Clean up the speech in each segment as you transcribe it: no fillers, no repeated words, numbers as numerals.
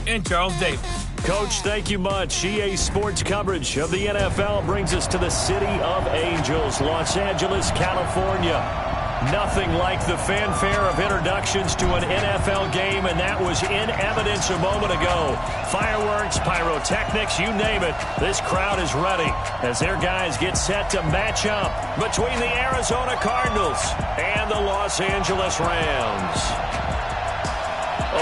and Charles Davis. Coach, thank you much. EA Sports coverage of the NFL brings us to the City of Angels, Los Angeles, California. Nothing like the fanfare of introductions to an NFL game, and that was in evidence a moment ago. Fireworks, pyrotechnics, you name it. This crowd is ready as their guys get set to match up between the Arizona Cardinals and the Los Angeles Rams.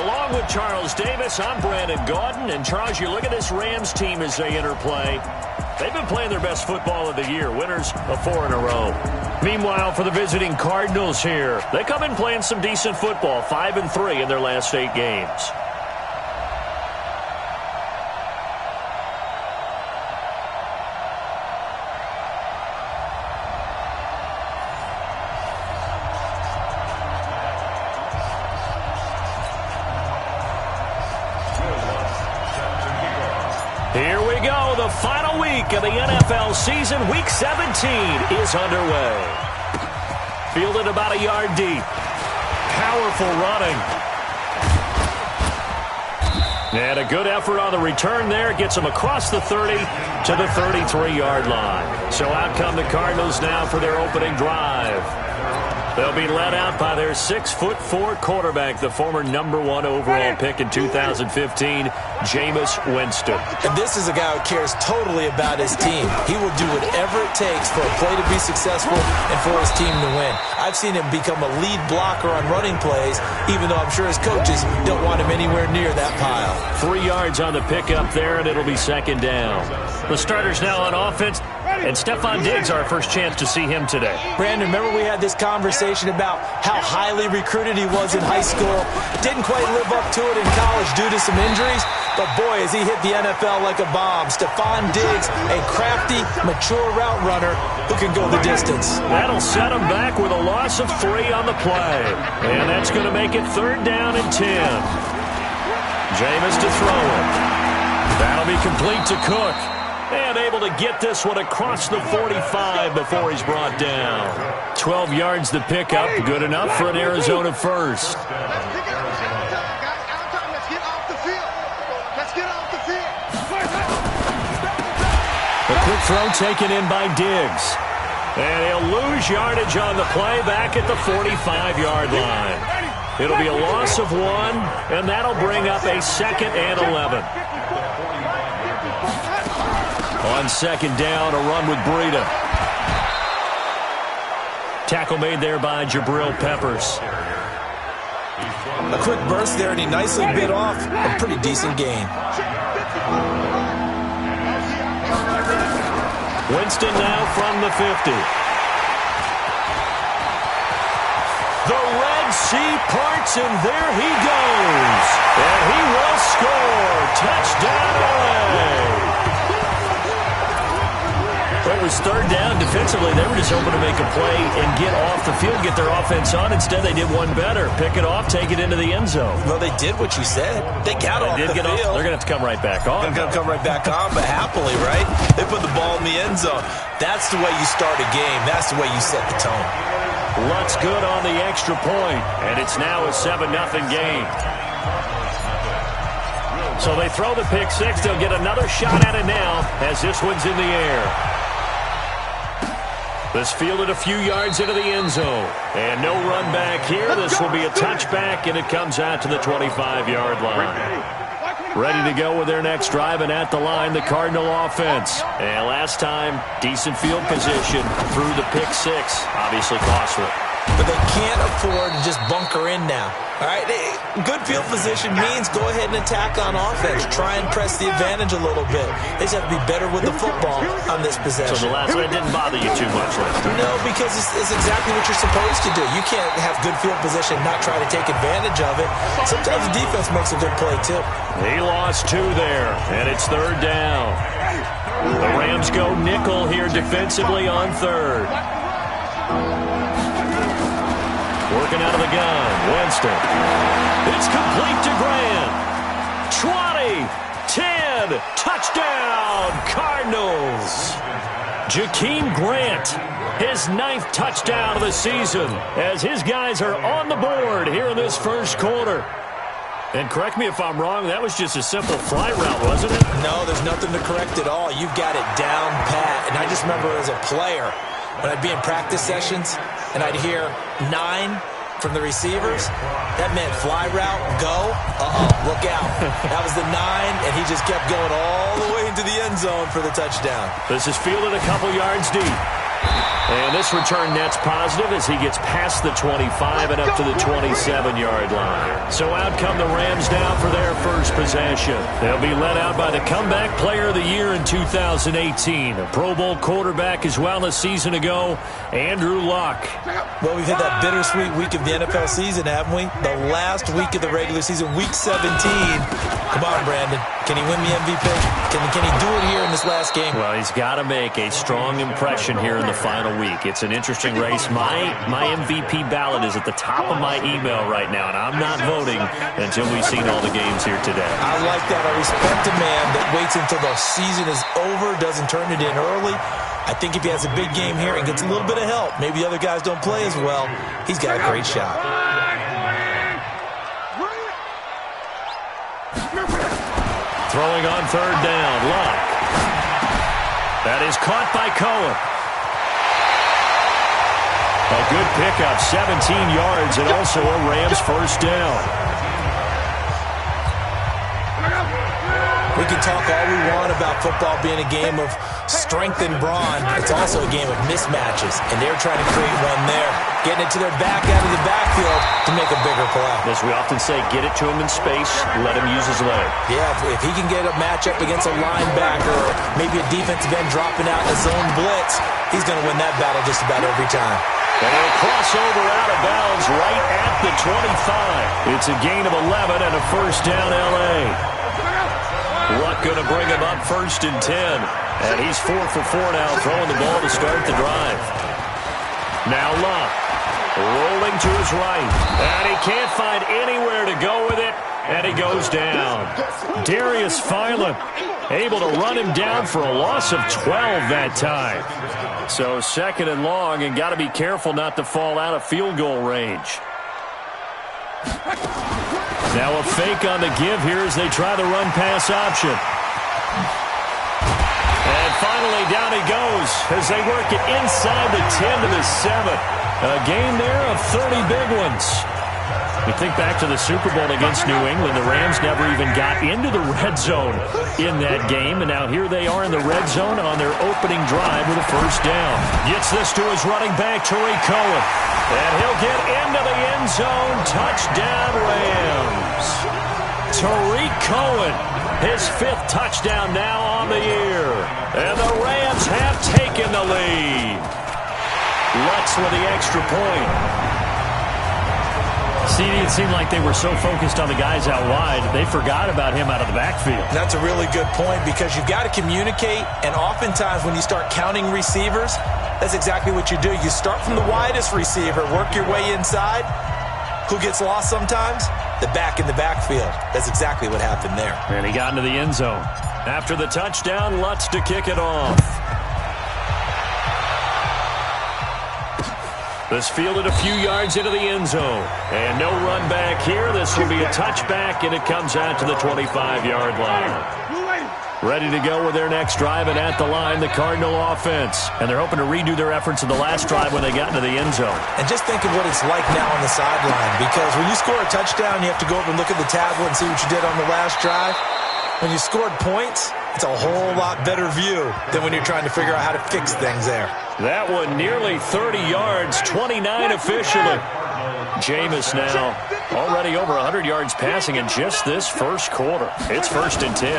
Along with Charles Davis, I'm Brandon Gaudin. And Charles, you look at this Rams team as they interplay. They've been playing their best football of the year, winners of 4 in a row. Meanwhile, for the visiting Cardinals here, they come in playing some decent football, 5-3 in their last 8 games. Here we go, the final week of the NFL season. Week 17 is underway. Fielded about a yard deep. Powerful running. And a good effort on the return there. Gets him across the 30 to the 33-yard line. So out come the Cardinals now for their opening drive. They'll be led out by their 6'4" quarterback, the former #1 overall pick in 2015, Jameis Winston. And this is a guy who cares totally about his team. He will do whatever it takes for a play to be successful and for his team to win. I've seen him become a lead blocker on running plays, even though I'm sure his coaches don't want him anywhere near that pile. 3 yards on the pickup there, and it'll be second down. The starters now on offense. And Stephon Diggs, our first chance to see him today. Brandon, remember we had this conversation about how highly recruited he was in high school. Didn't quite live up to it in college due to some injuries. But boy, has he hit the NFL like a bomb. Stephon Diggs, a crafty, mature route runner who can go the distance. That'll set him back with a loss of 3 on the play. And that's going to make it 3rd down and 10. Jameis to throw it. That'll be complete to Cook. And able to get this one across the 45 before he's brought down. 12 yards the pickup. Good enough for an Arizona first. Let's get off the field. Let's get off the field. A quick throw taken in by Diggs. And he'll lose yardage on the play back at the 45-yard line. It'll be a loss of 1, and that'll bring up a 2nd and 11. On 2nd down, a run with Breida. Tackle made there by Jabril Peppers. A quick burst there, and he nicely bit off a pretty decent gain. Winston now from the 50. The Red Sea parts, and there he goes. And he will score. Touchdown, LA. It was 3rd down. Defensively, they were just hoping to make a play and get off the field, get their offense on. Instead, they did one better. Pick it off, take it into the end zone. Well, they did what you said. They got off the field. They're going to have to come right back on. They're going to come right back on, but happily, right? They put the ball in the end zone. That's the way you start a game. That's the way you set the tone. Lutt's good on the extra point, and it's now a 7-0 game. So they throw the pick 6. They'll get another shot at it now as this one's in the air. This fielded a few yards into the end zone. And no run back here. This will be a touchback, and it comes out to the 25-yard line. Ready to go with their next drive, and at the line, the Cardinal offense. And last time, decent field position through the pick 6. Obviously costly. But they can't afford to just bunker in now. All right, good field position means go ahead and attack on offense. Try and press the advantage a little bit. They just have to be better with the football on this possession. So the last one didn't bother you too much last time? No, because it's exactly what you're supposed to do. You can't have good field position and not try to take advantage of it. Sometimes the defense makes a good play, too. He lost 2 there, and it's 3rd down. The Rams go nickel here defensively on 3rd. Working out of the gun, Winston. It's complete to Grant. 20, 10, touchdown, Cardinals. Jakeem Grant, his 9th touchdown of the season, as his guys are on the board here in this first quarter. And correct me if I'm wrong, that was just a simple fly route, wasn't it? No, there's nothing to correct at all. You've got it down pat. And I just remember as a player, when I'd be in practice sessions and I'd hear 9 from the receivers, that meant fly route, go, look out. That was the 9, and he just kept going all the way into the end zone for the touchdown. This is fielded a couple yards deep. And this return net's positive as he gets past the 25 and up to the 27-yard line. So out come the Rams now for their first possession. They'll be led out by the comeback player of the year in 2018. A Pro Bowl quarterback as well a season ago, Andrew Luck. Well, we've had that bittersweet week of the NFL season, haven't we? The last week of the regular season, Week 17. Come on, Brandon. Can he win the MVP? Can he do it here in this last game? Well, he's got to make a strong impression here in the final week. It's an interesting race. My MVP ballot is at the top of my email right now, and I'm not voting until we've seen all the games here today. I like that. I respect a man that waits until the season is over, doesn't turn it in early. I think if he has a big game here and gets a little bit of help, maybe other guys don't play as well, he's got a great shot. Throwing on third down, Luck. That is caught by Cohen. A good pickup, 17 yards, and also a Rams first down. We can talk all we want about football being a game of strength and brawn. It's also a game of mismatches, and they're trying to create one there. Getting it to their back out of the backfield to make a bigger play. As we often say, get it to him in space, let him use his leg. Yeah, if he can get a matchup against a linebacker or maybe a defensive end dropping out in a zone blitz, he's going to win that battle just about every time. And a crossover out of bounds right at the 25. It's a gain of 11 and a first down L.A. Luck going to bring him up first and 10. And he's 4 for 4 now, throwing the ball to start the drive. Now Luck rolling to his right. And he can't find anywhere to go with it. And he goes down. Darius Philon able to run him down for a loss of 12 that time. So second and long, and got to be careful not to fall out of field goal range. Now a fake on the give here as they try the run-pass option. And finally down he goes as they work it inside the 10 to the 7. A gain there of 30 big ones. We think back to the Super Bowl against New England. The Rams never even got into the red zone in that game. And now here they are in the red zone on their opening drive with a first down. Gets this to his running back, Tariq Cohen. And he'll get into the end zone. Touchdown, Rams. Tariq Cohen, his 5th touchdown now on the year. And the Rams have taken the lead. Lutz with the extra point. See, it seemed like they were so focused on the guys out wide, they forgot about him out of the backfield. That's a really good point because you've got to communicate, and oftentimes when you start counting receivers, that's exactly what you do. You start from the widest receiver, work your way inside. Who gets lost sometimes? The back in the backfield. That's exactly what happened there. And he got into the end zone. After the touchdown, Lutz to kick it off. This fielded a few yards into the end zone. And no run back here. This will be a touchback, and it comes out to the 25-yard line. Ready to go with their next drive, and at the line, the Cardinal offense. And they're hoping to redo their efforts in the last drive when they got into the end zone. And just think of what it's like now on the sideline, because when you score a touchdown, you have to go over and look at the tablet and see what you did on the last drive. When you scored points, it's a whole lot better view than when you're trying to figure out how to fix things there. That one nearly 30 yards, 29 officially. Jameis now already over 100 yards passing in just this first quarter. It's first and 10.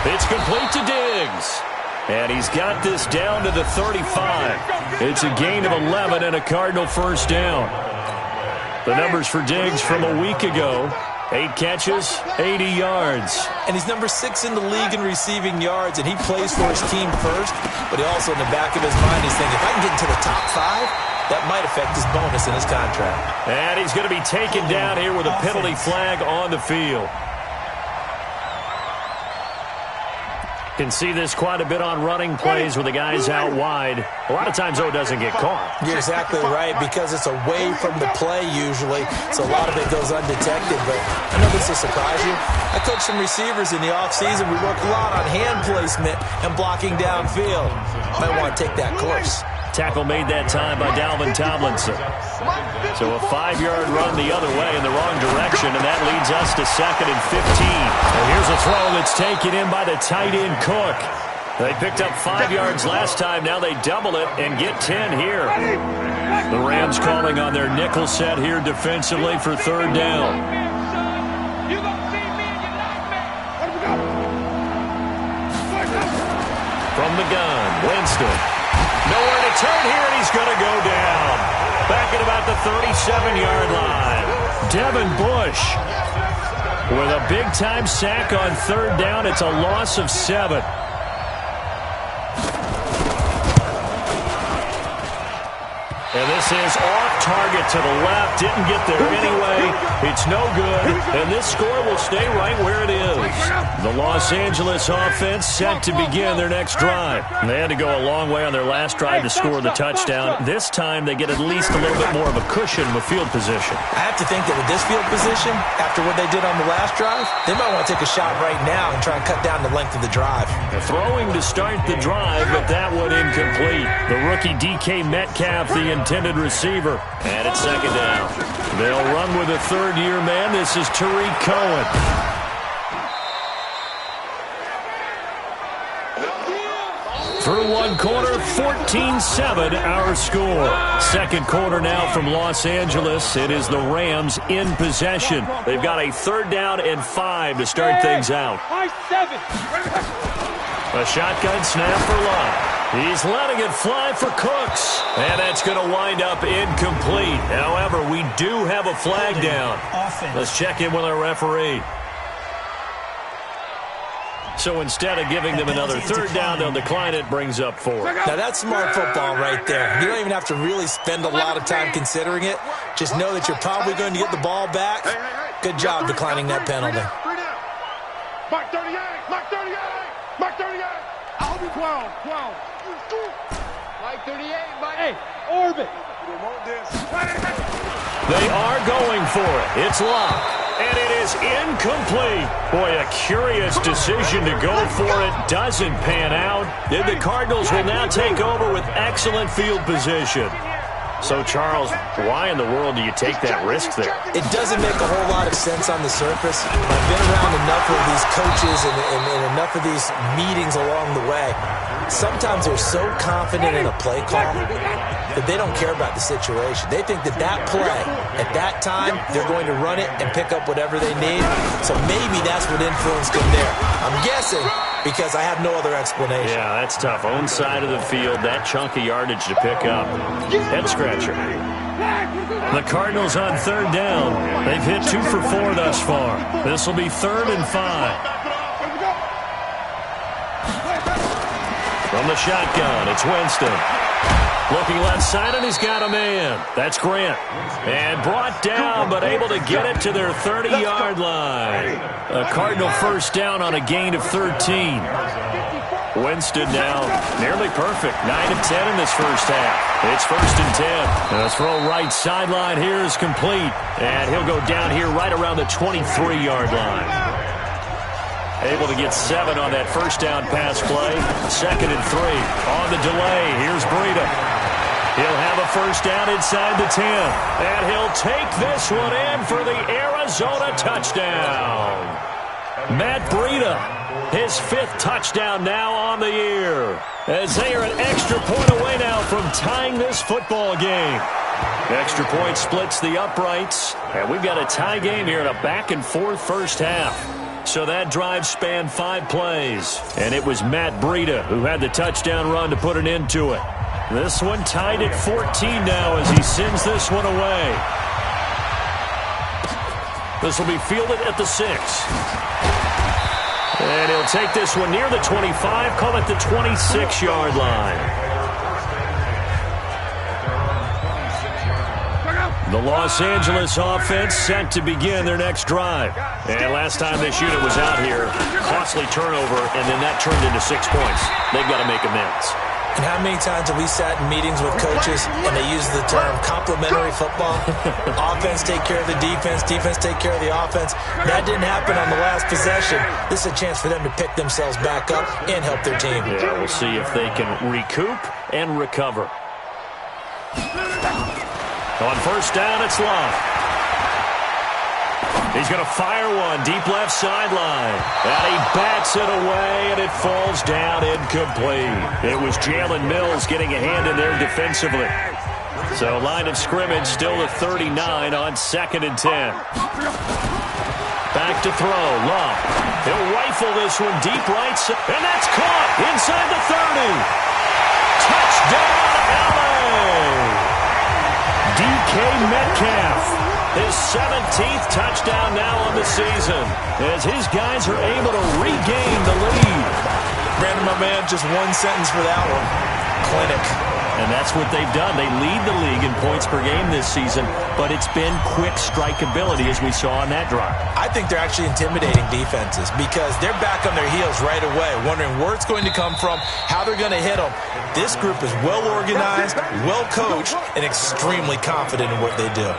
It's complete to Diggs. And he's got this down to the 35. It's a gain of 11 and a Cardinal first down. The numbers for Diggs from a week ago. 8 catches, 80 yards. And he's number 6 in the league in receiving yards, and he plays for his team first, but he also in the back of his mind is thinking, if I can get into the top 5, that might affect his bonus in his contract. And he's going to be taken down here with a penalty flag on the field. Can see this quite a bit on running plays with the guys out wide. A lot of times, though, it doesn't get caught. You're exactly right, because it's away from the play usually, so a lot of it goes undetected. But I know this will surprise you. I coach some receivers in the offseason. We work a lot on hand placement and blocking downfield. Might want to take that course. Tackle made that time by Dalvin Tomlinson. So a 5-yard run the other way in the wrong direction, and that leads us to 2nd and 15. And here's a throw that's taken in by the tight end Cook. They picked up 5 yards last time. Now they double it and get 10 here. The Rams calling on their nickel set here defensively for 3rd down. From the gun, Winston. Nowhere to turn here, and he's going to go down. Back at about the 37-yard line. Devin Bush with a big-time sack on 3rd down. It's a loss of 7. And this is off target to the left. Didn't get there anyway. It's no good. And this score will stay right where it is. The Los Angeles offense set to begin their next drive. They had to go a long way on their last drive to score the touchdown. This time they get at least a little bit more of a cushion with field position. I have to think that with this field position, after what they did on the last drive, they might want to take a shot right now and try and cut down the length of the drive. Throwing to start the drive, but that one incomplete. The rookie DK Metcalf, the intended receiver. And it's 2nd down. They'll run with a 3rd-year man. This is Tariq Cohen. Through one quarter, 14-7 our score. 2nd quarter now from Los Angeles. It is the Rams in possession. They've got a 3rd down and 5 to start things out. A shotgun snap for Love. He's letting it fly for Cooks. And that's going to wind up incomplete. However, we do have a flag down. Let's check in with our referee. So instead of giving them another 3rd down, they'll decline it, brings up 4. Now that's smart football right there. You don't even have to really spend a lot of time considering it. Just know that you're probably going to get the ball back. Good job declining that penalty. Mark 38, Mark 38, Mark 38. I'll be 12. Mike 38, Mike. Hey, orbit. They are going for it. It's locked. And it is incomplete. Boy, a curious decision to go for it. Doesn't pan out. And the Cardinals will now take over with excellent field position. So, Charles, why in the world do you take that risk there? It doesn't make a whole lot of sense on the surface. I've been around enough of these coaches and enough of these meetings along the way. Sometimes they're so confident in a play call that they don't care about the situation. They think that that play, at that time, they're going to run it and pick up whatever they need. So maybe that's what influenced them there. I'm guessing because I have no other explanation. Yeah, that's tough. Own side of the field, that chunk of yardage to pick up. Head scratcher. The Cardinals on 3rd down. They've hit 2 for 4 thus far. This will be 3rd and 5. From the shotgun, it's Winston. Looking left side, and he's got a man. That's Grant. And brought down, but able to get it to their 30-yard line. A Cardinal 1st down on a gain of 13. Winston now nearly perfect. 9 of 10 in this first half. It's 1st and 10. The throw right sideline here is complete. And he'll go down here right around the 23-yard line. Able to get 7 on that 1st down pass play. 2nd and 3. On the delay, here's Breida. He'll have a 1st down inside the 10. And he'll take this one in for the Arizona touchdown. Matt Breida, his 5th touchdown now on the year. As they are an extra point away now from tying this football game. Extra point splits the uprights. And we've got a tie game here in a back-and-forth first half. So that drive spanned 5 plays. And it was Matt Breida who had the touchdown run to put an end to it. This one tied at 14 now as he sends this one away. This will be fielded at the 6. And he'll take this one near the 25, call it the 26-yard line. The Los Angeles offense set to begin their next drive. And last time this unit was out here, costly turnover, and then that turned into 6 points. They've got to make amends. And how many times have we sat in meetings with coaches and they use the term complementary football? Offense take care of the defense, defense take care of the offense. That didn't happen on the last possession. This is a chance for them to pick themselves back up and help their team. Yeah, we'll see if they can recoup and recover. On first down, it's Love. He's going to fire one deep left sideline. And he bats it away, and it falls down incomplete. It was Jalen Mills getting a hand in there defensively. So line of scrimmage still at 39 on 2nd and 10. Back to throw. Love. He'll rifle this one deep right side. And that's caught inside the 30. Touchdown, LA! DK Metcalf. His 17th touchdown now on the season as his guys are able to regain the lead. Brandon, my man, just one sentence for that one. Clinic. And that's what they've done. They lead the league in points per game this season, but it's been quick strikeability as we saw on that drive. I think they're actually intimidating defenses because they're back on their heels right away, wondering where it's going to come from, how they're going to hit them. This group is well organized, well coached, and extremely confident in what they do.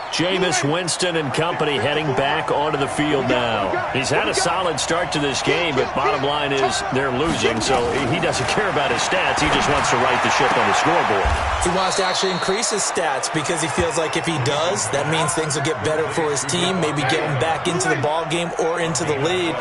Jameis Winston and company heading back onto the field now. He's had a solid start to this game, but bottom line is they're losing, so he doesn't care about his stats. He just wants to right the ship on the scoreboard. He wants to actually increase his stats because he feels like if he does, that means things will get better for his team, maybe get him back into the ball game or into the lead.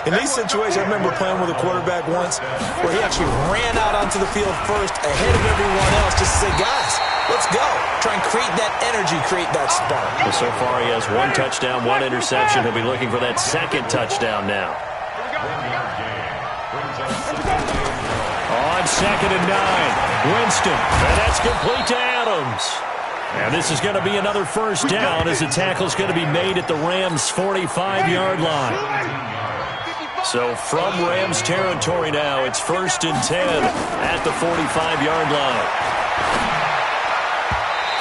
In these situations, I remember playing with a quarterback once where he actually ran out onto the field first ahead of everyone else just to say, guys, let's go. Try and create that energy, create that spark. Well, so far, he has 1 touchdown, 1 interception. He'll be looking for that 2nd touchdown now. On 2nd and 9, Winston. And that's complete to Adams. And this is going to be another first down as the tackle's going to be made at the Rams' 45-yard line. So from Rams territory now, it's 1st and 10 at the 45-yard line.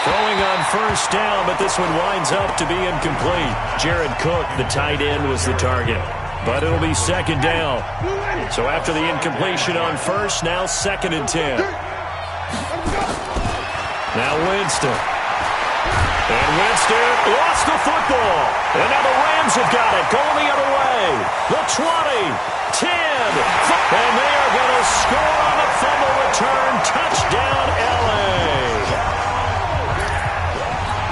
Throwing on first down, but this one winds up to be incomplete. Jared Cook, the tight end, was the target. But it'll be 2nd down. So after the incompletion on first, now 2nd and 10. Now Winston. And Winston lost the football. And now the Rams have got it. Going the other way. The 20, 10. And they are going to score on the fumble return. Touchdown, LA.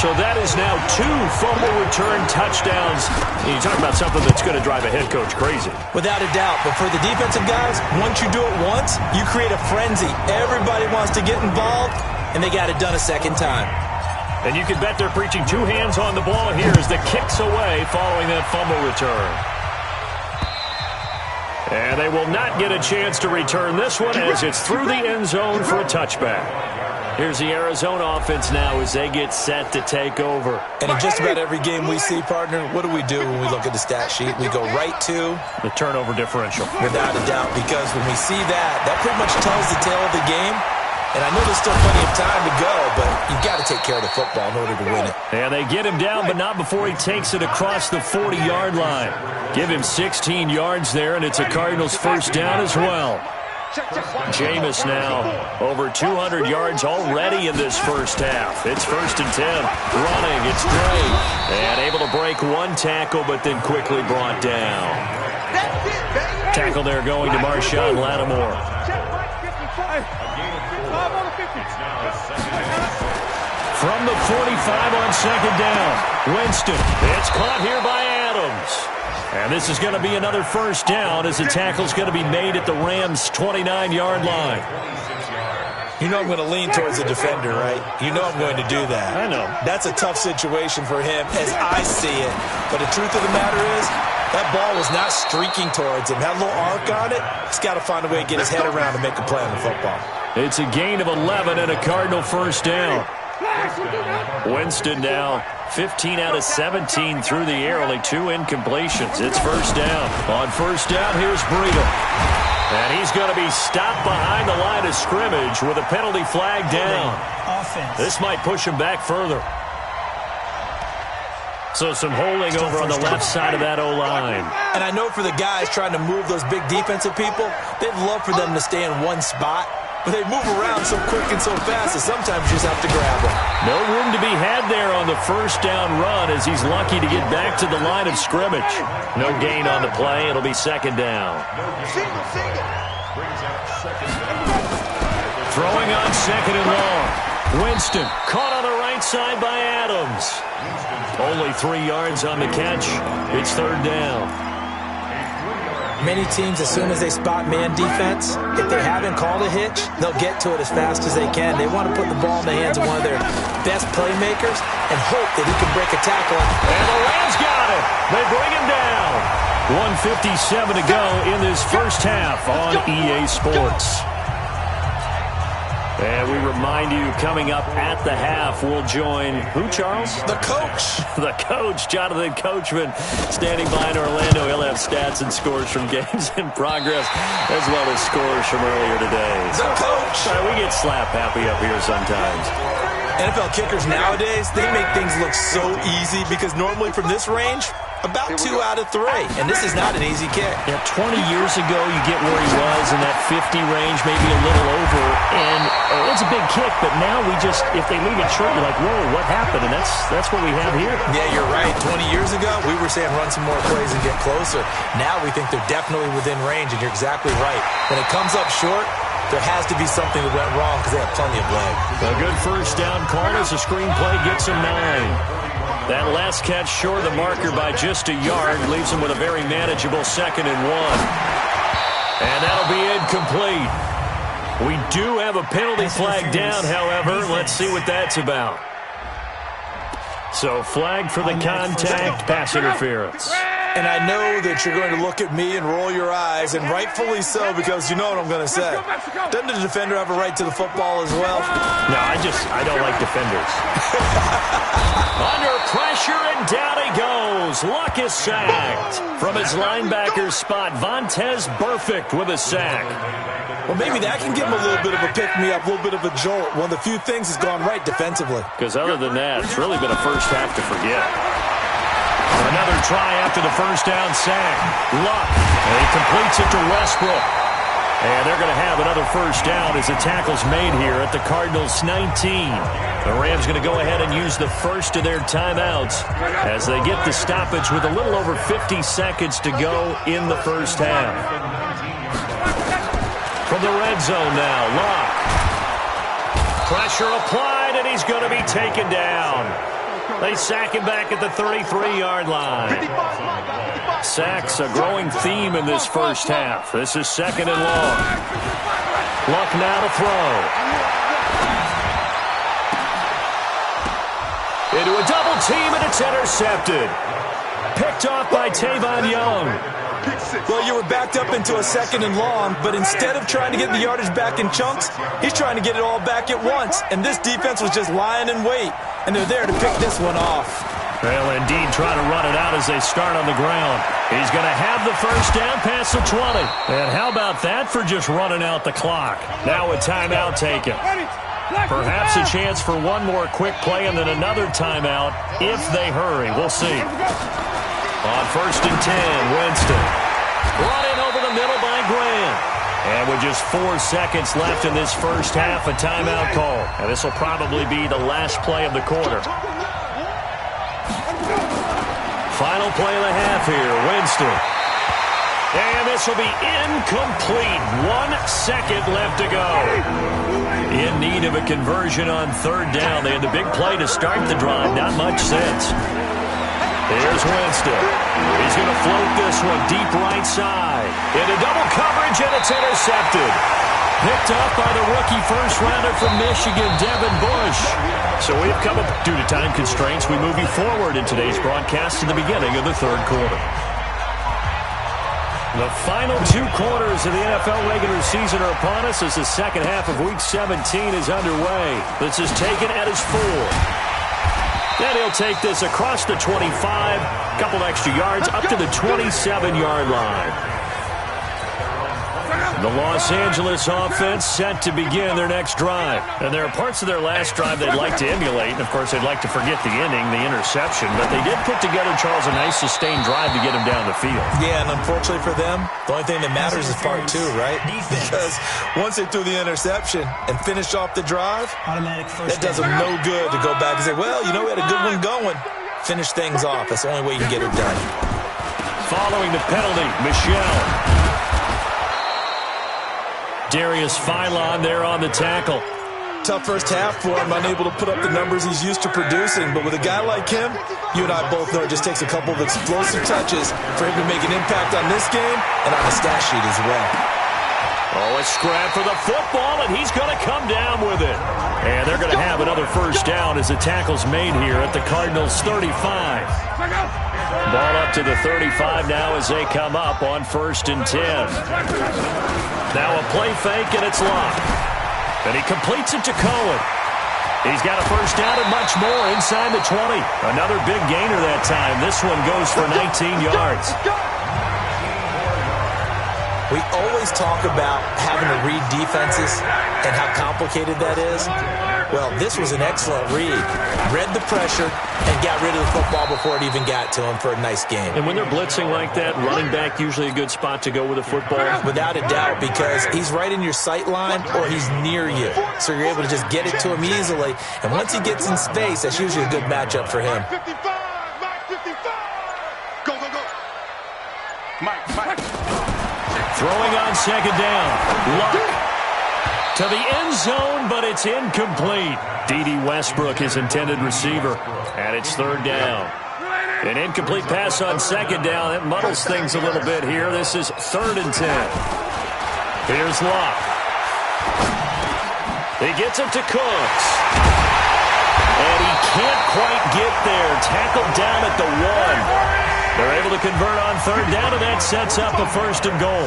So that is now 2 fumble return touchdowns. You talk about something that's going to drive a head coach crazy. Without a doubt. But for the defensive guys, once you do it once, you create a frenzy. Everybody wants to get involved, and they got it done a 2nd time. And you can bet they're preaching 2 hands on the ball here as the kick's away following that fumble return. And they will not get a chance to return this one as it's through the end zone for a touchback. Here's the Arizona offense now as they get set to take over. And in just about every game we see, partner, what do we do when we look at the stat sheet? We go right to the turnover differential. Without a doubt, because when we see that pretty much tells the tale of the game. And I know there's still plenty of time to go, but you've got to take care of the football in order to win it. And they get him down, but not before he takes it across the 40-yard line. Give him 16 yards there, and it's a Cardinals first down as well. Jameis now over 200 yards already in this first half. It's 1st and 10. Running, it's Dre. And able to break 1 tackle, but then quickly brought down. Tackle there going to Marshawn Lattimore. From the 45 on 2nd down, Winston. It's caught here by Adams. And this is going to be another first down as the tackle's going to be made at the Rams' 29-yard line. You know I'm going to lean towards the defender, right? You know I'm going to do that. I know. That's a tough situation for him as I see it. But the truth of the matter is, that ball was not streaking towards him. Had a little arc on it. He's got to find a way to get his head around and make a play on the football. It's a gain of 11 and a Cardinal first down. Winston now 15 out of 17 through the air, only 2 incompletions. It's first down. On first down, here's Breida. And he's going to be stopped behind the line of scrimmage with a penalty flag down. This might push him back further. So some holding over on the left side of that O-line. And I know for the guys trying to move those big defensive people, they'd love for them to stay in one spot. But they move around so quick and so fast that sometimes you just have to grab them. No room to be had there on the first down run as he's lucky to get back to the line of scrimmage. No gain on the play. It'll be second down. Throwing on second and long. Winston caught on the right side by Adams. Only 3 yards on the catch. It's third down. Many teams, as soon as they spot man defense, if they haven't called a hitch, they'll get to it as fast as they can. They want to put the ball in the hands of one of their best playmakers and hope that he can break a tackle. And the Rams got it. They bring him down. 1:57 to go in this first half on EA Sports. And we remind you, coming up at the half, we'll join who, Charles? The coach. The coach, Jonathan Coachman, standing by in Orlando. He'll have stats and scores from games in progress, as well as scores from earlier today. The coach. We get slap happy up here sometimes. NFL kickers nowadays, they make things look so easy because normally from this range, about 2 out of 3. And this is not an easy kick. Yeah, 20 years ago, you get where he was in that 50 range, maybe a little over. And it's a big kick, but now we just, if they leave it short, you're like, whoa, what happened? And that's what we have here. Yeah, you're right. 20 years ago, we were saying run some more plays and get closer. Now we think they're definitely within range, and you're exactly right. When it comes up short, there has to be something that went wrong because they have plenty of leg. A good first down call as the screenplay gets him 9. That last catch short of the marker by just a yard leaves him with a very manageable 2nd and 1. And that'll be incomplete. We do have a penalty flag down, however. Let's see what that's about. So flag for the contact, pass interference. And I know that you're going to look at me and roll your eyes, and rightfully so, because you know what I'm going to say. Doesn't the defender have a right to the football as well? No, I don't like defenders. Under pressure, and down he goes. Luck is sacked. From his linebacker's spot, Vontaze Burfict with a sack. Well, maybe that can give him a little bit of a pick-me-up, a little bit of a jolt. One of the few things has gone right defensively. Because other than that, it's really been a first half to forget. Another try after the first down sack. Luck. And he completes it to Westbrook. And they're going to have another first down as the tackle's made here at the Cardinals' 19. The Rams going to go ahead and use the first of their timeouts as they get the stoppage with a little over 50 seconds to go in the first half. From the red zone now, Luck. Pressure applied, and he's going to be taken down. They sack him back at the 33-yard line. Sacks a growing theme in this first half. This is 2nd and long. Luck now to throw. Into a double team, and it's intercepted. Picked off by Tavon Young. Well, you were backed up into a 2nd and long, but instead of trying to get the yardage back in chunks, he's trying to get it all back at once. And this defense was just lying in wait, and they're there to pick this one off. Well, indeed, trying to run it out as they start on the ground. He's going to have the first down past the 20. And how about that for just running out the clock? Now a timeout taken. Perhaps a chance for one more quick play and then another timeout if they hurry. We'll see. On 1st and 10, Winston. Brought in over the middle by Grant. And with just 4 seconds left in this first half, a timeout call. And this will probably be the last play of the quarter. Final play of the half here, Winston. And this will be incomplete. 1 second left to go. In need of a conversion on 3rd down. They had the big play to start the drive. Not much sense. Here's Winston. He's going to float this one deep right side. Into double coverage, and it's intercepted. Picked up by the rookie first-rounder from Michigan, Devin Bush. So we've come up, due to time constraints, we move you forward in today's broadcast to the beginning of the 3rd quarter. The final 2 quarters of the NFL regular season are upon us as the second half of Week 17 is underway. This is taken at his 4. Then he'll take this across the 25, couple extra yards, up to the 27-yard line. The Los Angeles offense set to begin their next drive. And there are parts of their last drive they'd like to emulate. And, of course, they'd like to forget the inning, the interception. But they did put together, Charles, a nice sustained drive to get them down the field. Yeah, and unfortunately for them, the only thing that matters is part two, right? Because once they threw the interception and finished off the drive, that does them no good to go back and say, well, you know, we had a good one going. Finish things off. That's the only way you can get it done. Following the penalty, Michel. Darius Philon there on the tackle. Tough first half for him, unable to put up the numbers he's used to producing. But with a guy like him, you and I both know it just takes a couple of explosive touches for him to make an impact on this game and on the stat sheet as well. Oh, a scrap for the football, and he's going to come down with it. And they're going to have another first down as the tackle's made here at the Cardinals' 35. Ball up to the 35 now as they come up on 1st and 10. Now a play fake, and it's locked. And he completes it to Cohen. He's got a first down and much more inside the 20. Another big gainer that time. This one goes for 19 yards. We always talk about having to read defenses and how complicated that is. Well, this was an excellent read. Read the pressure and got rid of the football before it even got to him for a nice game. And when they're blitzing like that, running back usually a good spot to go with a football? Without a doubt, because he's right in your sight line or he's near you. So you're able to just get it to him easily. And once he gets in space, that's usually a good matchup for him. Go, go, go. Mike. Throwing on second down. Luck to the end zone, but it's incomplete. D.D. Westbrook, his intended receiver, and it's 3rd down. An incomplete pass on second down. That muddles things a little bit here. This is 3rd and 10. Here's Luck. He gets it to Cooks. And he can't quite get there. Tackled down at the 1. They're able to convert on 3rd down, and that sets up a 1st and goal.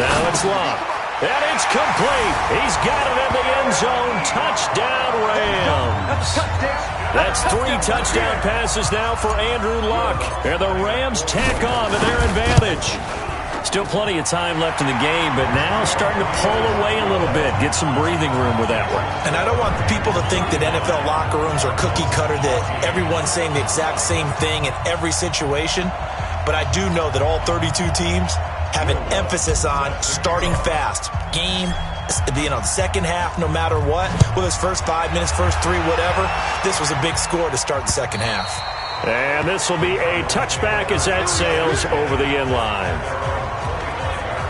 Now it's Luck. And it's complete. He's got it in the end zone. Touchdown, Rams. That's 3 touchdown passes now for Andrew Luck. And the Rams tack on to their advantage. Still plenty of time left in the game, but now starting to pull away a little bit. Get some breathing room with that one. And I don't want people to think that NFL locker rooms are cookie cutter, that everyone's saying the exact same thing in every situation. But I do know that all 32 teams have an emphasis on starting fast. Game, the second half, no matter what. Whether it's first 5 minutes, first 3, whatever. This was a big score to start the second half. And this will be a touchback as that sails over the end line.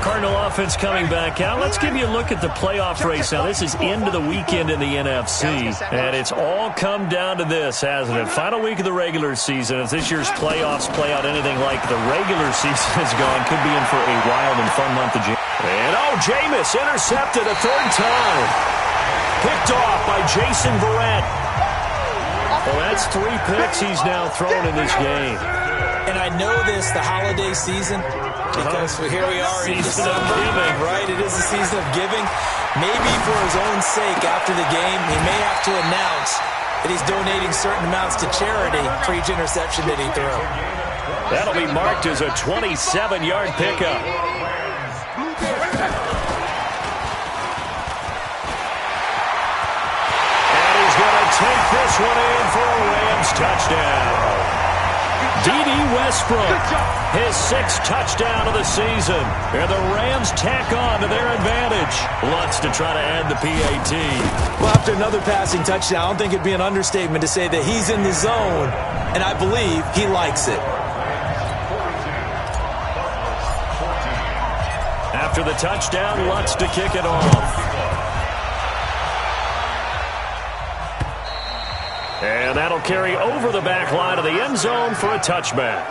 Cardinal offense coming back out. Let's give you a look at the playoff race now. This is into the weekend in the NFC, and it's all come down to this, hasn't it? Final week of the regular season. If this year's playoffs play out anything like the regular season has gone, could be in for a wild and fun month of January. And, Jameis intercepted a 3rd time. Picked off by Jason Verrett. Well, that's 3 picks he's now thrown in this game. And I know this, the holiday season, because here we are in December, right? It is the season of giving. Maybe for his own sake after the game, he may have to announce that he's donating certain amounts to charity for each interception that he threw. That'll be marked as a 27-yard pickup. And he's going to take this one in for a Rams touchdown. D.D. Westbrook, his 6th touchdown of the season. And the Rams tack on to their advantage. Wants to try to add the PAT. Well, after another passing touchdown, I don't think it'd be an understatement to say that he's in the zone, and I believe he likes it. After the touchdown, Lutz to kick it off. And that'll carry over the back line of the end zone for a touchback.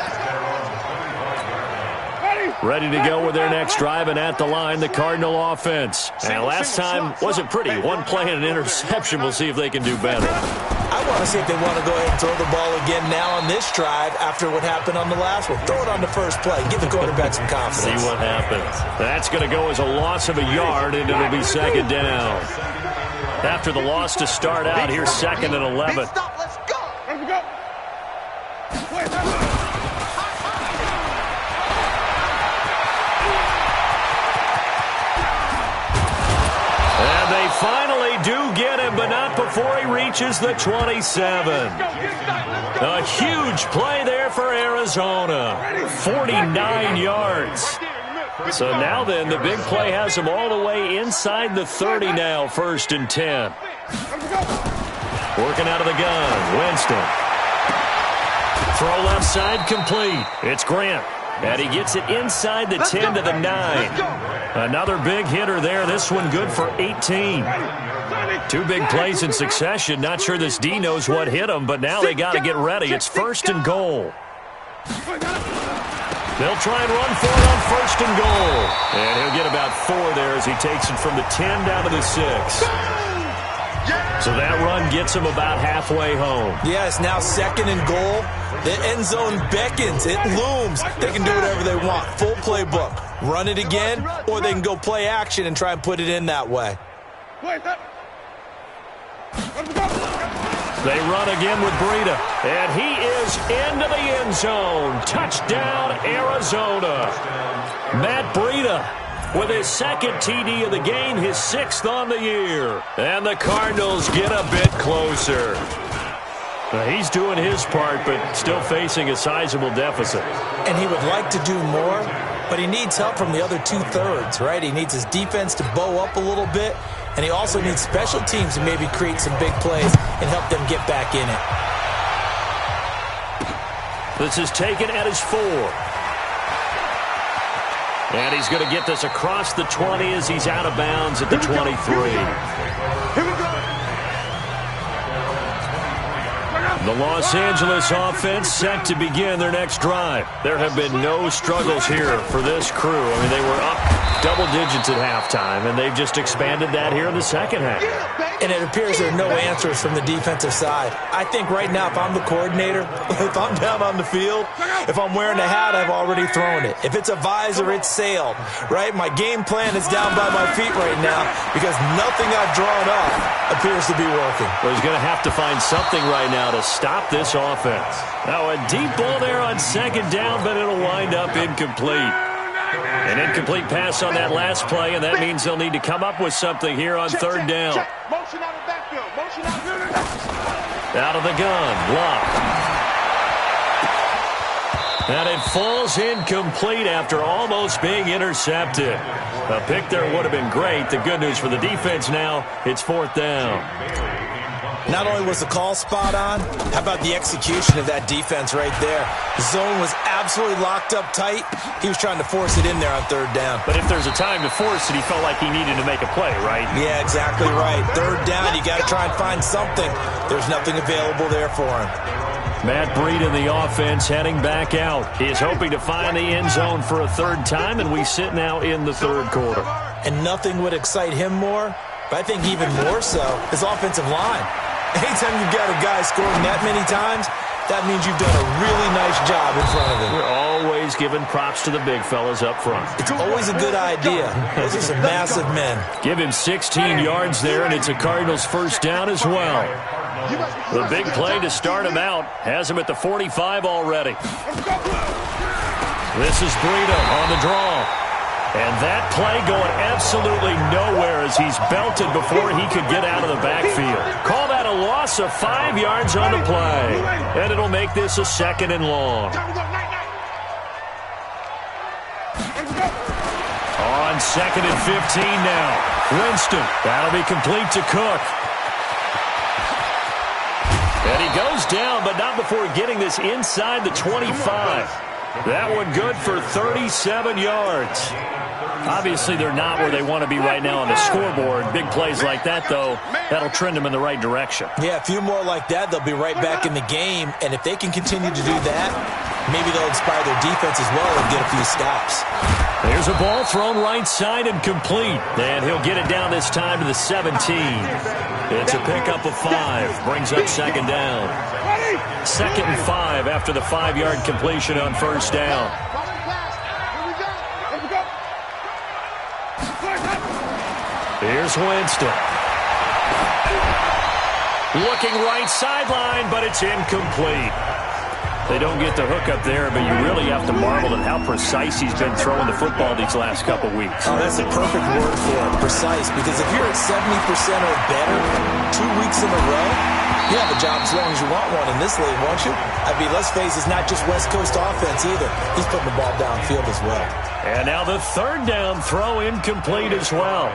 Ready to go with their next drive, and at the line, the Cardinal offense. And last time wasn't pretty. 1 play and an interception. We'll see if they can do better. I want to see if they want to go ahead and throw the ball again now on this drive after what happened on the last one. Throw it on the first play. Give the quarterback some confidence. See what happens. That's going to go as a loss of a yard, and it'll be 2nd down. After the loss to start out, here's 2nd and 11. Let's go. Let's go. do get him, but not before he reaches the 27. A huge play there for Arizona. 49 yards. So now then, the big play has him all the way inside the 30 now, 1st and 10. Working out of the gun, Winston. Throw left side complete. It's Grant. And he gets it inside the 10 to the 9. Another big hitter there. This one good for 18. 2 big plays in succession. Not sure this D knows what hit him, but now they got to get ready. It's 1st and goal. They'll try and run for it on 1st and goal. And he'll get about 4 there as he takes it from the 10 down to the 6. So that run gets him about halfway home. Yeah, it's now 2nd and goal. The end zone beckons. It looms. They can do whatever they want. Full playbook. Run it again, or they can go play action and try and put it in that way. They run again with Breida. And he is into the end zone. Touchdown, Arizona. Matt Breida with his 2nd TD of the game, his 6th on the year. And the Cardinals get a bit closer. He's doing his part, but still facing a sizable deficit. And he would like to do more, but he needs help from the other 2/3, right? He needs his defense to bow up a little bit, and he also needs special teams to maybe create some big plays and help them get back in it. This is taken at his 4. And he's going to get this across the 20 as he's out of bounds at the 23. The Los Angeles offense set to begin their next drive. There have been no struggles here for this crew. I mean, they were up double digits at halftime, and they've just expanded that here in the second half. And it appears there are no answers from the defensive side. I think right now, if I'm the coordinator, if I'm down on the field, if I'm wearing a hat, I've already thrown it. If it's a visor, it's sailed, right? My game plan is down by my feet right now because nothing I've drawn up appears to be working. Well, he's going to have to find something right now to stop this offense. Now, a deep ball there on 2nd down, but it'll wind up incomplete. An incomplete pass on that last play, and that means they'll need to come up with something here on 3rd down. Motion out of backfield. Motion out. Out of the gun. Lock. And it falls incomplete after almost being intercepted. A pick there would have been great. The good news for the defense now, it's 4th down. Not only was the call spot on, how about the execution of that defense right there? The zone was absolutely locked up tight. He was trying to force it in there on 3rd down. But if there's a time to force it, he felt like he needed to make a play, right? Yeah, exactly right. 3rd down, you got to try and find something. There's nothing available there for him. Matt Breida in the offense heading back out. He is hoping to find the end zone for a 3rd time, and we sit now in the 3rd quarter. And nothing would excite him more, but I think even more so, his offensive line. Anytime you've got a guy scoring that many times, that means you've done a really nice job in front of him. We're always giving props to the big fellas up front. It's always a good idea. Those are some massive men. Give him 16 yards there, and it's a Cardinals 1st down as well. The big play to start him out has him at the 45 already. This is Breida on the draw. And that play going absolutely nowhere as he's belted before he could get out of the backfield. Call that a loss of 5 yards on the play. And it'll make this a 2nd and long. On 2nd and 15 now. Winston. That'll be complete to Cook. And he goes down, but not before getting this inside the 25. That one good for 37 yards. Obviously, they're not where they want to be right now on the scoreboard. Big plays like that, though, that'll trend them in the right direction. Yeah, a few more like that, they'll be right back in the game. And if they can continue to do that, maybe they'll inspire their defense as well and get a few stops. There's a ball thrown right side and complete. And he'll get it down this time to the 17. It's a pickup of 5. Brings up 2nd down. 2nd and 5 after the 5-yard completion on 1st down. Here's Winston. Looking right sideline, but it's incomplete. They don't get the hook up there, but you really have to marvel at how precise he's been throwing the football these last couple weeks. Oh, that's a perfect word for it, precise, because if you're at 70% or better 2 weeks in a row, you have a job as long as you want one in this league, won't you? I mean, let's face it, it's not just West Coast offense either. He's putting the ball downfield as well. And now the third down throw incomplete as well.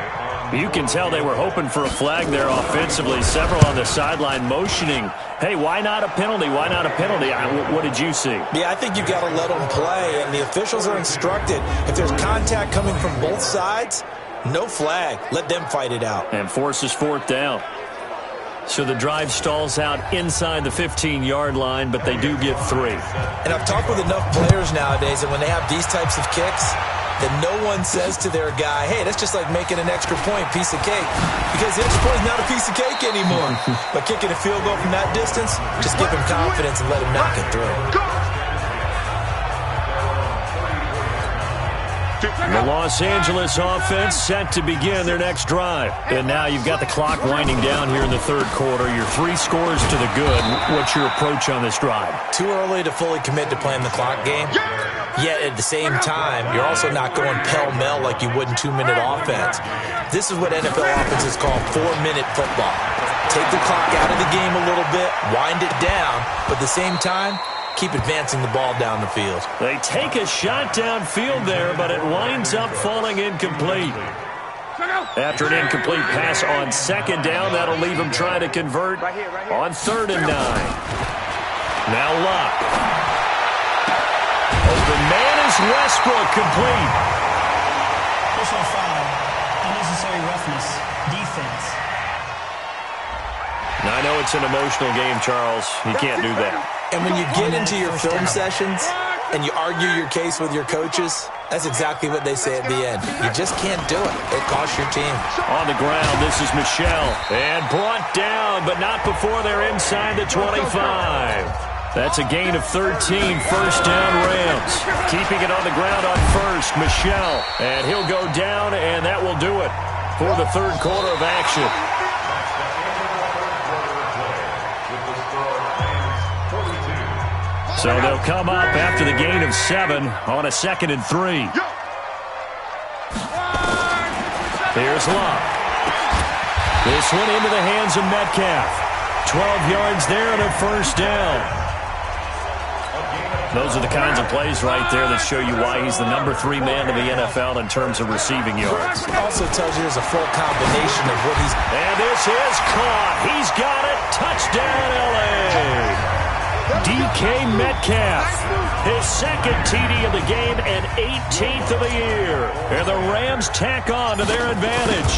You can tell they were hoping for a flag there offensively. Several on the sideline motioning, hey, why not a penalty? Why not a penalty? What did you see? Yeah, I think you've got to let them play, and the officials are instructed. If there's contact coming from both sides, no flag. Let them fight it out. And forces fourth down. So the drive stalls out inside the 15-yard line, but they do get 3. And I've talked with enough players nowadays, and when they have these types of kicks, that no one says to their guy, hey, that's just like making an extra point, piece of cake. Because the extra point is not a piece of cake anymore. But kicking a field goal from that distance, just give him confidence and let him knock it through. The Los Angeles offense set to begin their next drive. And now you've got the clock winding down here in the third quarter. Your 3 scores to the good. What's your approach on this drive? Too early to fully commit to playing the clock game. Yet at the same time, you're also not going pell-mell like you would in 2-minute offense. This is what NFL offenses call 4-minute football. Take the clock out of the game a little bit, wind it down, but at the same time, keep advancing the ball down the field. They take a shot downfield there, but it winds up falling incomplete. After an incomplete pass on second down, that'll leave them trying to convert on 3rd and 9. Now Luck. Open man is Westbrook, complete. Personal foul, unnecessary roughness, defense. Now, I know it's an emotional game, Charles. You can't do that. And when you get into your film sessions and you argue your case with your coaches, that's exactly what they say at the end. You just can't do it. It costs your team. On the ground, this is Michelle. And brought down, but not before they're inside the 25. That's a gain of 13, first down Rams. Keeping it on the ground on first, Michelle. And he'll go down, and that will do it for the third quarter of action. So they'll come up after the gain of 7 on a 2nd and 3. Here's Luck. This one into the hands of Metcalf. 12 yards there and a first down. Those are the kinds of plays right there that show you why he's the number 3 man in the NFL in terms of receiving yards. Also tells you there's a full combination of what he's... And this is caught. He's got it. Touchdown, L.A. DK Metcalf, his 2nd TD of the game and 18th of the year. And the Rams tack on to their advantage.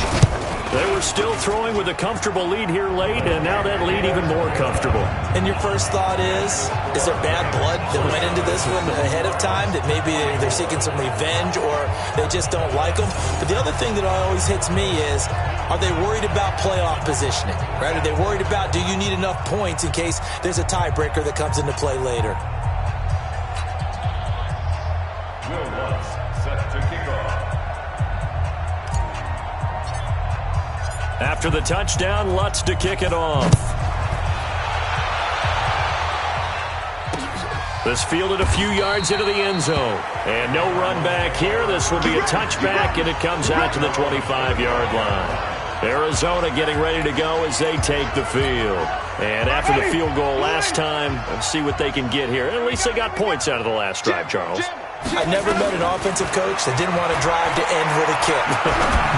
They were still throwing with a comfortable lead here late, and now that lead even more comfortable. And your first thought is there bad blood that went into this one ahead of time, that maybe they're seeking some revenge or they just don't like them? But the other thing that always hits me is, are they worried about playoff positioning? Right? Are they worried about, do you need enough points in case there's a tiebreaker that comes into play later? After the touchdown, Lutz to kick it off. This fielded a few yards into the end zone. And no run back here. This will be a touchback, and it comes out to the 25-yard line. Arizona getting ready to go as they take the field. And after the field goal last time, let's see what they can get here. At least they got points out of the last drive, Charles. I never met an offensive coach that didn't want to drive to end with a kick.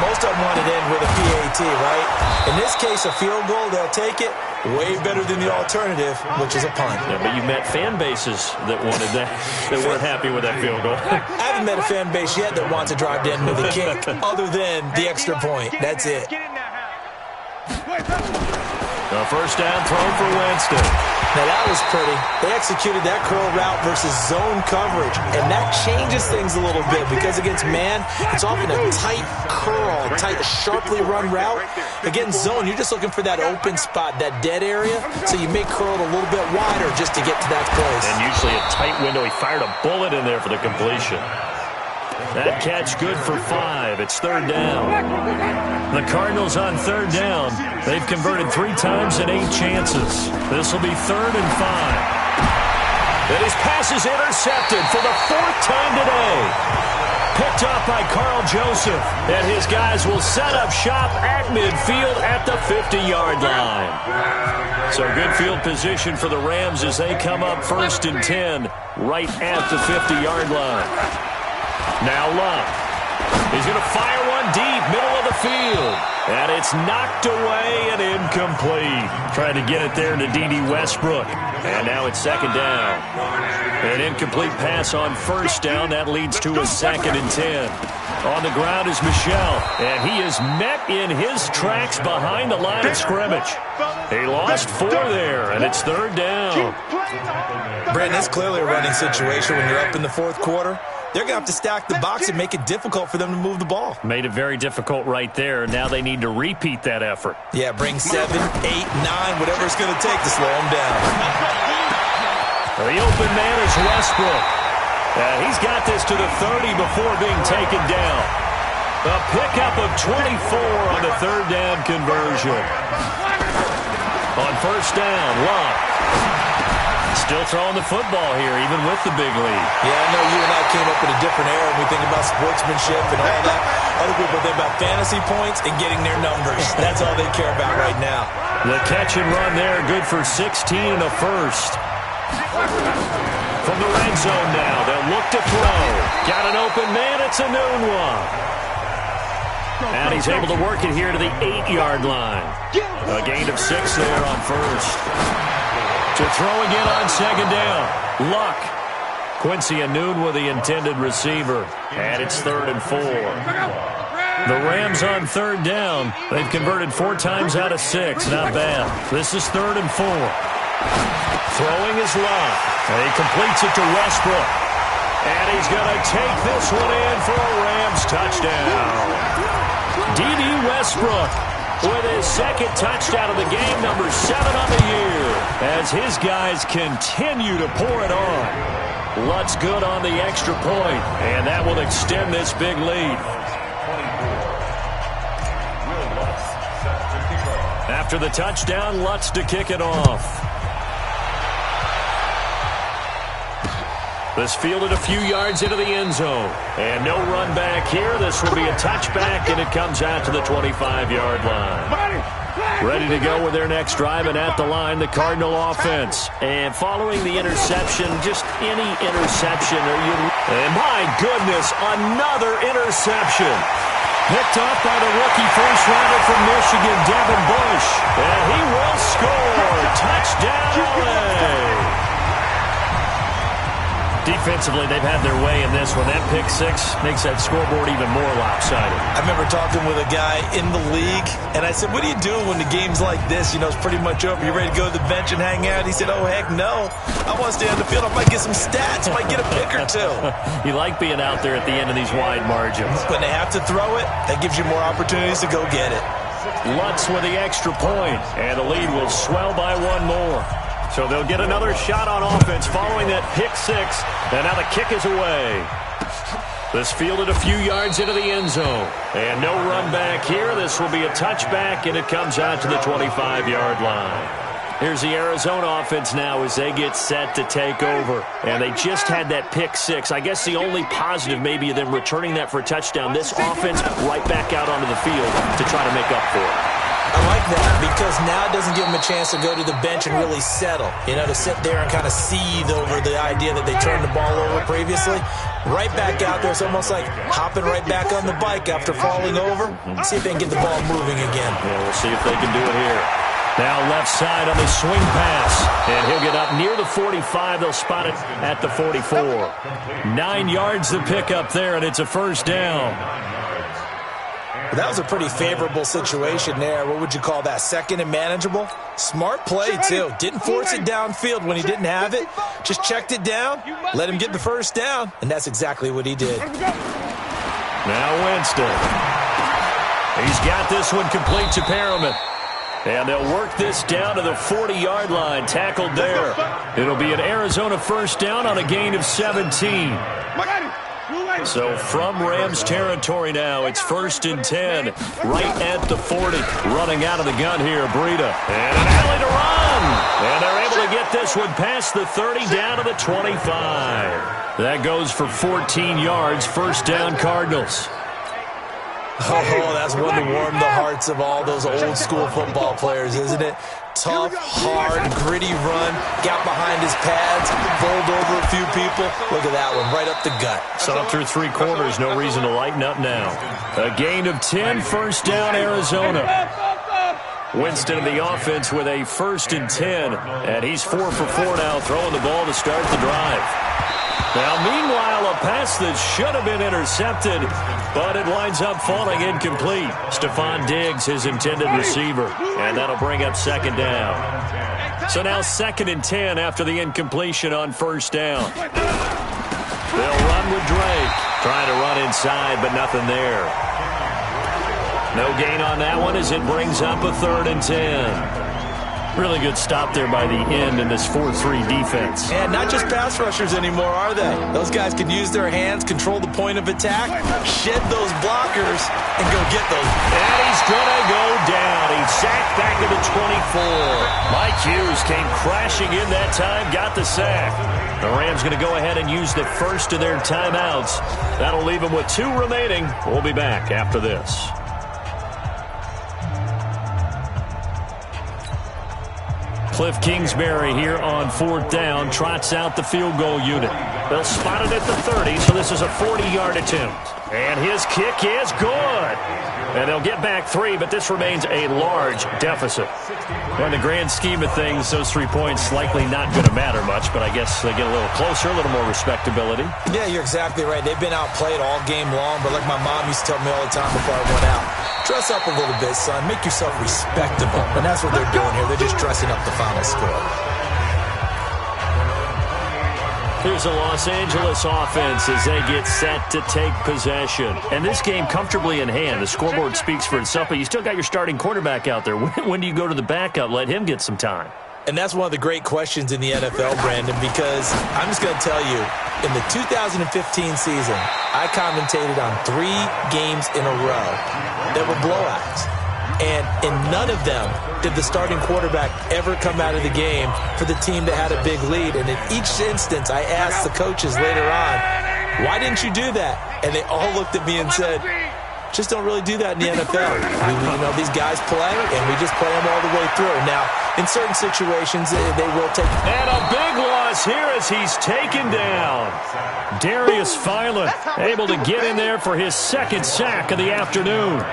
Most of them want to end with a PAT, right? In this case, a field goal, they'll take it. Way better than the alternative, which is a punt. Yeah, but you met fan bases that wanted that, that weren't happy with that field goal. I haven't met a fan base yet that wants to drive to end with a kick, other than the extra point. That's it. A first down throw for Winston. Now that was pretty. They executed that curl route versus zone coverage, and that changes things a little bit because against man, it's often a tight curl, tight, sharply run route. Against zone, you're just looking for that open spot, that dead area, so you make curl a little bit wider just to get to that place. And usually a tight window. He fired a bullet in there for the completion. That catch good for 5. It's third down. The Cardinals on third down. They've converted 3 times in 8 chances. This will be 3rd and 5. And his pass is intercepted for the 4th time today. Picked up by Carl Joseph. And his guys will set up shop at midfield at the 50-yard line. So good field position for the Rams as they come up 1st and 10 right at the 50-yard line. Now Luck. He's going to fire one deep, middle of the field. And it's knocked away and incomplete. Trying to get it there to D.D. Westbrook. And now it's 2nd down. An incomplete pass on 1st down. That leads to a 2nd and 10. On the ground is Michel. And he is met in his tracks behind the line of scrimmage. He lost 4 there, and it's 3rd down. Brandon, it's clearly a running situation when you're up in the 4th quarter. They're going to have to stack the box and make it difficult for them to move the ball. Made it very difficult right there. Now they need to repeat that effort. Yeah, bring 7, 8, 9, whatever it's going to take to slow them down. The open man is Westbrook. He's got this to the 30 before being taken down. A pickup of 24 on the 3rd down conversion. On 1st down, Luck. Still throwing the football here, even with the big lead. Yeah, I know you and I came up in a different era when we think about sportsmanship and all that. Other people think about fantasy points and getting their numbers. That's all they care about right now. The catch and run there, good for 16 and a first. From the red zone now, they'll look to throw. Got an open man, it's a noon one. And he's able to work it here to the 8-yard line. A gain of 6 there on 1st. To throw again on 2nd down. Luck. Quincy Anoon with the intended receiver. And it's 3rd and 4. The Rams on 3rd down. They've converted 4 times out of 6. Not bad. This is 3rd and 4. Throwing is Luck. And he completes it to Westbrook. And he's going to take this one in for a Rams touchdown. D.D. Westbrook with his 2nd touchdown of the game, number 7 on the year, as his guys continue to pour it on. Lutz good on the extra point, and that will extend this big lead. After the touchdown, Lutz to kick it off. This fielded a few yards into the end zone. And no run back here. This will be a touchback, and it comes out to the 25-yard line. Ready to go with their next drive, and at the line, the Cardinal offense. And following the interception, just any interception. And my goodness, another interception. Picked up by the rookie first-rounder from Michigan, Devin Bush. And he will score. Touchdown, LA. Defensively, they've had their way in this one. That pick 6 makes that scoreboard even more lopsided. I remember talking with a guy in the league, and I said, what do you do when the game's like this? You know, it's pretty much over. You ready to go to the bench and hang out? He said, oh, heck no. I want to stay on the field. I might get some stats. I might get a pick or 2. You like being out there at the end of these wide margins. When they have to throw it, that gives you more opportunities to go get it. Lutz with the extra point, and the lead will swell by 1 more. So they'll get another shot on offense following that pick 6. And now the kick is away. This fielded a few yards into the end zone. And no run back here. This will be a touchback, and it comes out to the 25-yard line. Here's the Arizona offense now as they get set to take over. And they just had that pick 6. I guess the only positive maybe of them returning that for a touchdown. This offense right back out onto the field to try to make up for it. I like that because now it doesn't give them a chance to go to the bench and really settle. You know, to sit there and kind of seethe over the idea that they turned the ball over previously. Right back out there. It's almost like hopping right back on the bike after falling over. See if they can get the ball moving again. Yeah, we'll see if they can do it here. Now left side on the swing pass. And he'll get up near the 45. They'll spot it at the 44. 9 yards to pick up there, and it's a first down. That was a pretty favorable situation there. What would you call that? 2nd and manageable? Smart play, too. Didn't force it downfield when he didn't have it. Just checked it down, let him get the first down, and that's exactly what he did. Now Winston. He's got this one complete to Perriman. And they'll work this down to the 40-yard line. Tackled there. It'll be an Arizona first down on a gain of 17. So from Rams territory now, it's 1st and 10, right at the 40. Running out of the gun here, Breida. And an alley to run. And they're able to get this one past the 30 down to the 25. That goes for 14 yards. First down, Cardinals. Oh, that's one to warm the hearts of all those old-school football players, isn't it? Tough, hard, gritty run, got behind his pads, bowled over a few people. Look at that one, right up the gut. Saw through 3 quarters, no reason to lighten up now. A gain of 10, first down, Arizona. Winston in the offense with a 1st and 10, and he's 4 for 4 now, throwing the ball to start the drive. Now, meanwhile, a pass that should have been intercepted, but it winds up falling incomplete. Stephon Diggs, his intended receiver, and that'll bring up 2nd down. So now 2nd and 10 after the incompletion on 1st down. They'll run with Drake, trying to run inside, but nothing there. No gain on that one as it brings up a 3rd and 10. Really good stop there by the end in this 4-3 defense. And not just pass rushers anymore, are they? Those guys can use their hands, control the point of attack, shed those blockers, and go get those. And he's going to go down. He's sacked back to the 24. Mike Hughes came crashing in that time, got the sack. The Rams going to go ahead and use the first of their timeouts. That'll leave them with 2 remaining. We'll be back after this. Cliff Kingsbury here on 4th down, trots out the field goal unit. They'll spot it at the 30, so this is a 40-yard attempt. And his kick is good. And they'll get back 3, but this remains a large deficit. Well, in the grand scheme of things, those 3 points likely not going to matter much, but I guess they get a little closer, a little more respectability. Yeah, you're exactly right. They've been outplayed all game long, but like my mom used to tell me all the time before I went out, dress up a little bit, son. Make yourself respectable. And that's what they're doing here. They're just dressing up the final score. Here's a Los Angeles offense as they get set to take possession. And this game comfortably in hand. The scoreboard speaks for itself, but you still got your starting quarterback out there. When do you go to the backup? Let him get some time. And that's one of the great questions in the NFL, Brandon, because I'm just going to tell you, in the 2015 season, I commentated on 3 games in a row that were blowouts. And in none of them did the starting quarterback ever come out of the game for the team that had a big lead. And in each instance, I asked the coaches later on, why didn't you do that? And they all looked at me and said, just don't really do that in the NFL. These guys play, and we just play them all the way through. Now, in certain situations, they will take. And a big loss here as he's taken down. Darius Philon able to get in there for his 2nd sack of the afternoon.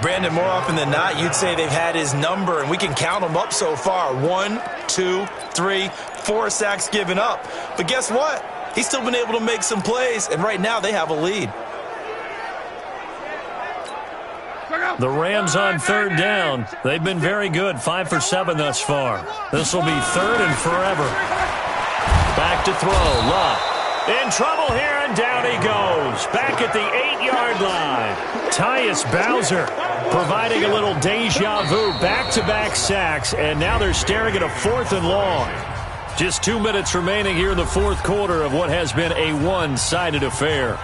Brandon, more often than not, you'd say they've had his number, and we can count them up so far. 1, 2, 3, 4 sacks given up. But guess what? He's still been able to make some plays, and right now they have a lead. The Rams on 3rd down. They've been very good, 5 for 7 thus far. This will be 3rd and forever. Back to throw. Love. In trouble here, and down he goes. Back at the 8-yard line. Tyus Bowser providing a little deja vu. Back-to-back sacks, and now they're staring at a 4th and long. Just 2 minutes remaining here in the 4th quarter of what has been a one-sided affair.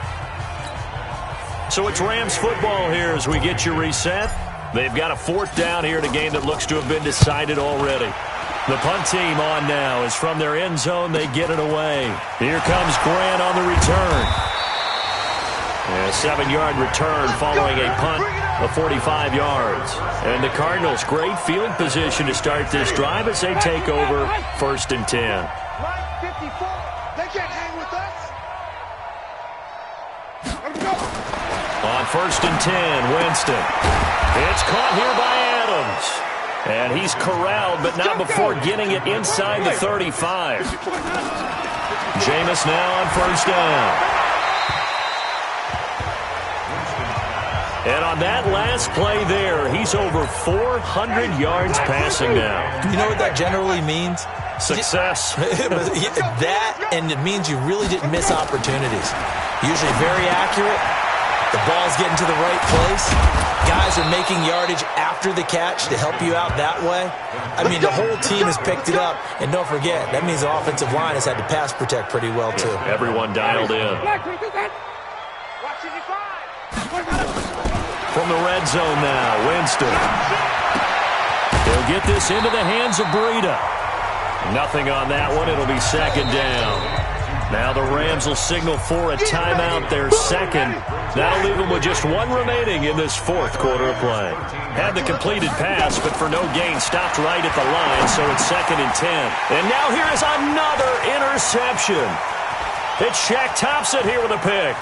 So it's Rams football here as we get you reset. They've got a 4th down here in a game that looks to have been decided already. The punt team on now is from their end zone. They get it away. Here comes Grant on the return. And a 7-yard return following a punt of 45 yards. And the Cardinals, great field position to start this drive as they take over 1st and 10. They can't hang with us. Let them go. On 1st and 10, Winston. It's caught here by Adams. And he's corralled, but not before getting it inside the 35. Jameis now on 1st down. And on that last play there, he's over 400 yards passing now. You know what that generally means? Success. That, and it means you really didn't miss opportunities. Usually very accurate. The ball's getting to the right place. Guys are making yardage after the catch to help you out that way. I mean, the whole team has picked it up. And don't forget, that means the offensive line has had to pass protect pretty well, too. Everyone dialed in. From the red zone now, Winston. He'll get this into the hands of Breida. Nothing on that one. It'll be second down. Now the Rams will signal for a timeout, their second. That'll leave them with just one remaining in this fourth quarter of play. Had the completed pass, but for no gain, stopped right at the line, so it's 2nd and 10. And now here is another interception. It's Shaq Thompson here with a pick.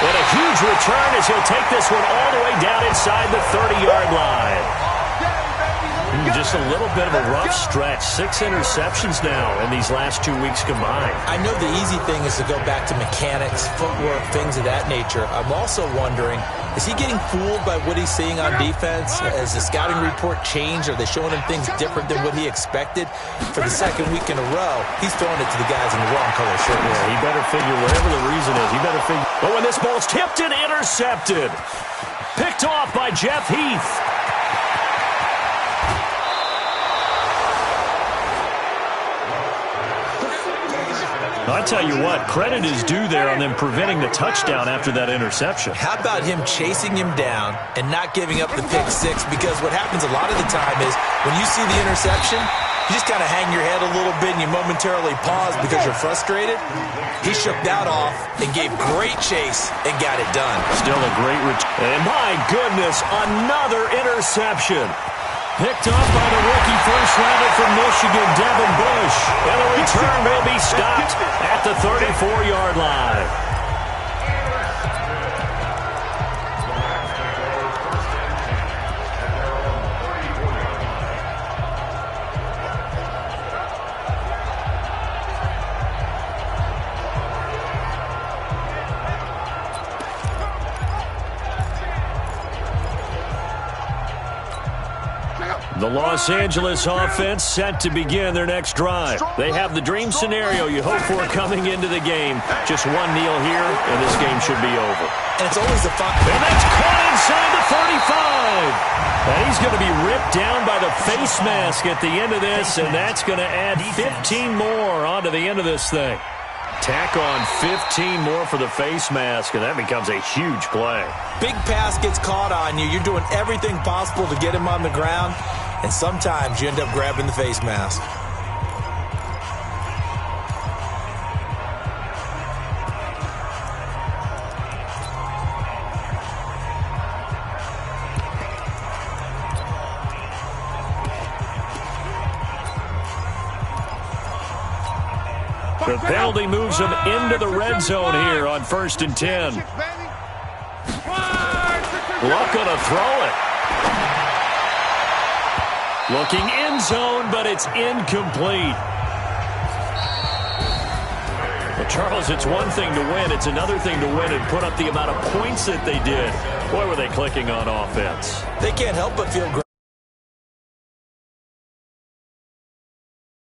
And a huge return as he'll take this one all the way down inside the 30-yard line. Just a little bit of a rough stretch. 6 interceptions now in these last 2 weeks combined. I know the easy thing is to go back to mechanics, footwork, things of that nature. I'm also wondering, is he getting fooled by what he's seeing on defense? Has the scouting report changed? Are they showing him things different than what he expected? For the second week in a row, he's throwing it to the guys in the wrong color shirt. Yeah, he better figure whatever the reason is. He better figure. But when this ball's tipped and intercepted, picked off by Jeff Heath. I'll tell you what, credit is due there on them preventing the touchdown after that interception. How about him chasing him down and not giving up the pick six? Because what happens a lot of the time is when you see the interception, you just kind of hang your head a little bit and you momentarily pause because you're frustrated. He shook that off and gave great chase and got it done. Still a great return. And my goodness, another interception. Picked off by the rookie first-rounder from Michigan, Devin Bush. And the return will be stopped at the 34-yard line. The Los Angeles offense set to begin their next drive. They have the dream scenario you hope for coming into the game. Just one kneel here, and this game should be over. And it's always the fun. And that's caught inside the 35. And he's going to be ripped down by the face mask at the end of this, and that's going to add 15 more onto the end of this thing. Tack on 15 more for the face mask, and that becomes a huge play. Big pass gets caught on you. You're doing everything possible to get him on the ground, and sometimes you end up grabbing the face mask. The penalty moves him into the red zone here on 1st and 10. Luck gonna throw it. Looking end zone, but it's incomplete. Well, Charles, it's one thing to win. It's another thing to win and put up the amount of points that they did. Boy, were they clicking on offense. They can't help but feel great.